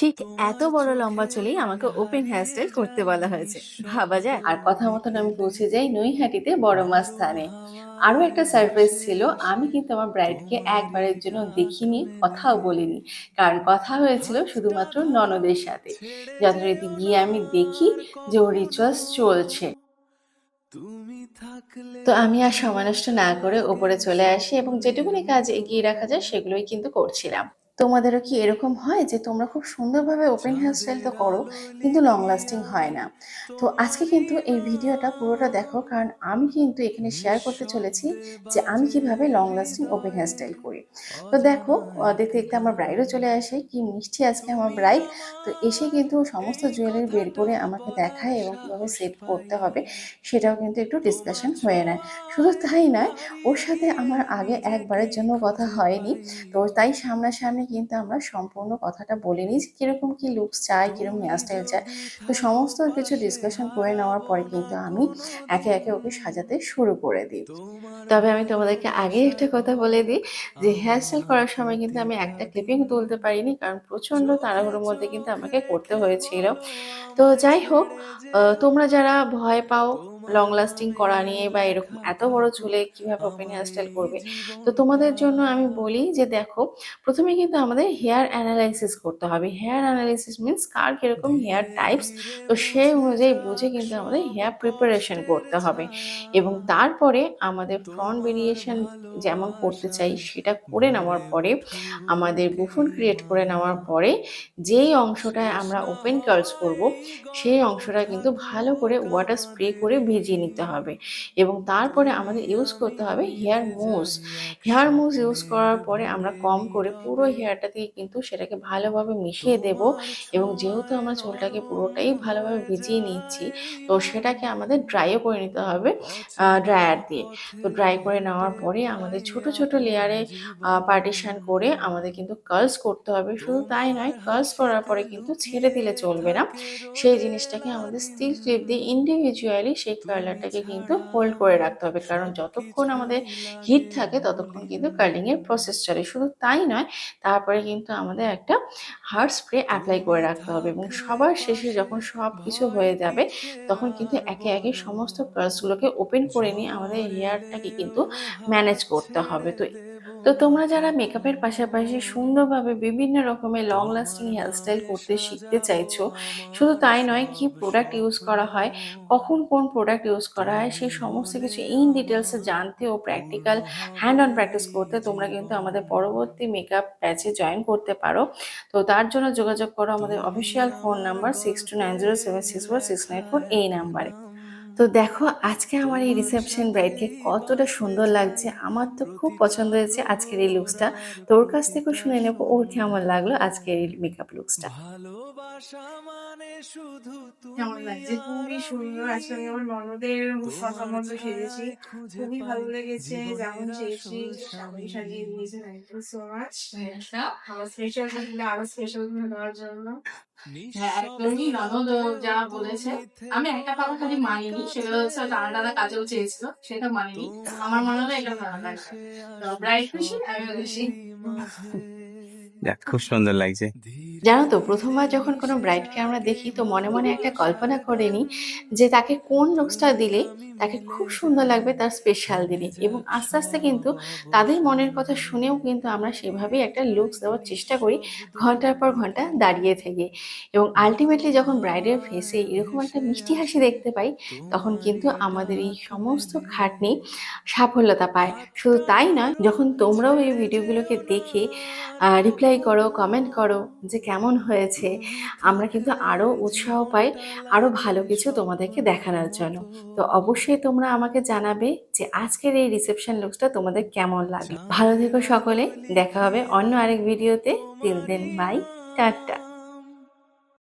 ঠিক এত বড় লম্বা চুলেই আমাকে ওপেন হেয়ার স্টাইল করতে বলা হয়েছে। ভাবা যায়? আর কথা মতন আমি পৌঁছে যাই নৈহাটিতে বড় মা স্থানে। আরো একটা সারপ্রাইজ ছিল, আমি কিন্তু আমার ব্রাইডকে একবারের জন্য দেখিনি, কথাও বলিনি। কারণ কথা হয়েছিল শুধুমাত্র ননদের সাথে। যথারীতি গিয়ে আমি দেখি যে ওর রিচুয়ালস চলছে। তো আমি আর সময় নষ্ট না করে ওপরে চলে আসি এবং যেটুকুনি কাজ এগিয়ে রাখা যায় সেগুলোই কিন্তু করছিলাম। তোমাদেরও কি এরকম হয় যে তোমরা খুব সুন্দরভাবে ওপেন হেয়ার স্টাইল তো করো, কিন্তু লং লাস্টিং হয় না? তো আজকে কিন্তু এই ভিডিওটা পুরোটা দেখো, কারণ আমি কিন্তু এখানে শেয়ার করতে চলেছি যে আমি কিভাবে long lasting open hair style করি। তো দেখো, দেখতে দেখতে আমার ব্রাইডও চলে আসে। কি মিষ্টি আজকে আমার ব্রাইড! তো এসে কিন্তু সমস্ত জুয়েলারি বের করে আমাকে দেখায় এবং কিভাবে সেট করতে হবে সেটাও কিন্তু একটু ডিসকাশন হয়ে নেয়। শুধু তাই নয়, ওর সাথে আমার আগে একবারের জন্য কথা হয়নি। তো তাই সামনাসামনি কিন্তু আমরা সম্পূর্ণ কথাটা বলে নিই যে কিরকম কি লুকস চাই, কিরকম হেয়ার স্টাইল চাই। তো সমস্ত কিছু ডিসকাশন করে নেওয়ার পরে কিন্তু আমি একে একে ওকে সাজাতে শুরু করে দিই। তবে আমি তোমাদেরকে আগেই একটা কথা বলে দিই যে হেয়ার স্টাইল করার সময় কিন্তু আমি একটা ক্লিপিং তুলতে পারিনি, কারণ প্রচন্ড তাড়াহুড়োর মধ্যে কিন্তু আমাকে করতে হয়েছিল। তো যাই হোক, তোমরা যারা ভয় পাও লং লাস্টিং করা নিয়ে বা এরকম এত বড় চুলে কিভাবে ওপেন হেয়ার স্টাইল করবে, তো তোমাদের জন্য আমি বলি যে দেখো, প্রথমে কিন্তু আমাদের হেয়ার অ্যানালাইসিস করতে হবে। হেয়ার অ্যানালাইসিস মিন্স কার কিরকম হেয়ার টাইপস, তো সেই অনুযায়ী বুঝে কিন্তু আমাদের হেয়ার প্রিপারেশন করতে হবে। এবং তারপরে আমাদের ফ্রন্ট ভেরিয়েশন যেমন করতে চাই সেটা করে নেওয়ার পরে, আমাদের বুফন ক্রিয়েট করে নেওয়ার পরে যেই অংশটায় আমরা ওপেন কার্লস করব সেই অংশটা কিন্তু ভালো করে ওয়াটার স্প্রে করে ভিজিয়ে নিতে হবে। এবং তারপরে আমাদের ইউজ করতে হবে হেয়ার মুস। হেয়ার মুস ইউজ করার পরে আমরা কম করে পুরো হেয়ারটা দিয়ে কিন্তু সেটাকে ভালোভাবে মিশিয়ে দেব। এবং যেহেতু আমরা চুলটাকে পুরোটাই ভালোভাবে ভিজিয়ে নিচ্ছি, তো সেটাকে আমাদের ড্রাইও করে নিতে হবে ড্রায়ার দিয়ে। তো ড্রাই করে নেওয়ার পরে আমাদের ছোট ছোট লেয়ারে পার্টিশন করে আমাদের কিন্তু কার্লস করতে হবে। শুধু তাই নয়, কার্লস করার পরে কিন্তু ছেড়ে দিলে চলবে না। সেই জিনিসটাকে আমাদের স্টিল ক্লিপ দিয়ে ইন্ডিভিজুয়ালি সেই কার্লারটাকে কিন্তু হোল্ড করে রাখতে হবে, কারণ যতক্ষণ আমাদের হিট থাকে ততক্ষণ কিন্তু কার্লিং এর প্রসেস চলে। শুধু তাই নয়, তারপরে কিন্তু আমাদের একটা হার্ড স্প্রে অ্যাপ্লাই করে রাখতে হবে। এবং সবার শেষে যখন সব কিছু হয়ে যাবে, তখন কিন্তু একে একে সমস্ত কার্লসগুলোকে ওপেন করে নিয়ে আমাদের হেয়ারটাকে কিন্তু ম্যানেজ করতে হবে। তো তোমরা যারা মেকআপের পাশাপাশি সুন্দরভাবে বিভিন্ন রকমের লং লাস্টিং হেয়ারস্টাইল করতে শিখতে চাইছো, শুধু তাই নয়, কি প্রোডাক্ট ইউজ করা হয়, কখন কোন প্রোডাক্ট ইউজ করা হয়, সেই সমস্ত কিছু ইন ডিটেলসে জানতে ও প্র্যাকটিক্যাল হ্যান্ড অন প্র্যাকটিস করতে তোমরা কিন্তু আমাদের পরবর্তী মেকআপ ব্যাচে জয়েন করতে পারো। তো তার জন্য যোগাযোগ করো আমাদের অফিসিয়াল ফোন নাম্বার 6290764694 এই নাম্বারে। তো দেখো, আজকে আমার এই রিসেপশন ব্রাইডকে কতটা সুন্দর লাগছে। আমার তো খুব পছন্দ হয়েছে আজকের এই লুকসটা। তোর কাছ থেকেও শুনে নেব ওর কেমন লাগলো আজকের এই মেকআপ লুকসটা। কেমন লাগছে? খুবই সুন্দর। আজকে আমি আমার ননদের কথা মতো সেজেছি। খুবই ভালো লেগেছে যেমন চেয়েছি তেমনই সাজিয়ে দিয়েছে। Thank you so much. আমার স্পেশাল দিলে আরো স্পেশাল করে দেওয়ার জন্য। হ্যাঁ, একদমই ননদ যা বলেছে, আমি একটা কথা খালি মানিনি, সেটা হচ্ছে টানা টানা কাজল চেয়েছিল, সেটা মানিনি। আমার মনে হয় এটা ভালো লাগবে। তো ব্রাইড খুশি, আমিও খুশি। যাক, খুব সুন্দর লাগছে। জানো তো, প্রথমবার যখন কোনো ব্রাইডকে আমরা দেখি তো মনে মনে একটা কল্পনা করে নিই যে তাকে কোন লুকসটা দিলে তাকে খুব সুন্দর লাগবে তার স্পেশাল দিনে। এবং আস্তে আস্তে কিন্তু তাদের মনের কথা শুনেও কিন্তু আমরা সেভাবেই একটা লুকস দেওয়ার চেষ্টা করি, ঘন্টার পর ঘন্টা দাঁড়িয়ে থেকে। এবং আলটিমেটলি যখন ব্রাইডের ফেসে এরকম একটা মিষ্টি হাসি দেখতে পাই, তখন কিন্তু আমাদের এই সমস্ত খাটনি সাফল্যতা পায়। শুধু তাই নয়, যখন তোমরাও এই ভিডিওগুলোকে দেখে রিপ্লাই করো, কমেন্ট করো যে কেমন হয়েছে, আমরা কিন্তু আরও উৎসাহ পাই আরও ভালো কিছু তোমাদেরকে দেখানোর জন্য। তো অবশ্যই তোমরা আমাকে জানাবে যে আজকের এই রিসেপশন লুকসটা তোমাদের কেমন লাগলো। ভালো থেকো সকলে, দেখা হবে অন্য আরেক ভিডিওতে। Till then, bye, tata.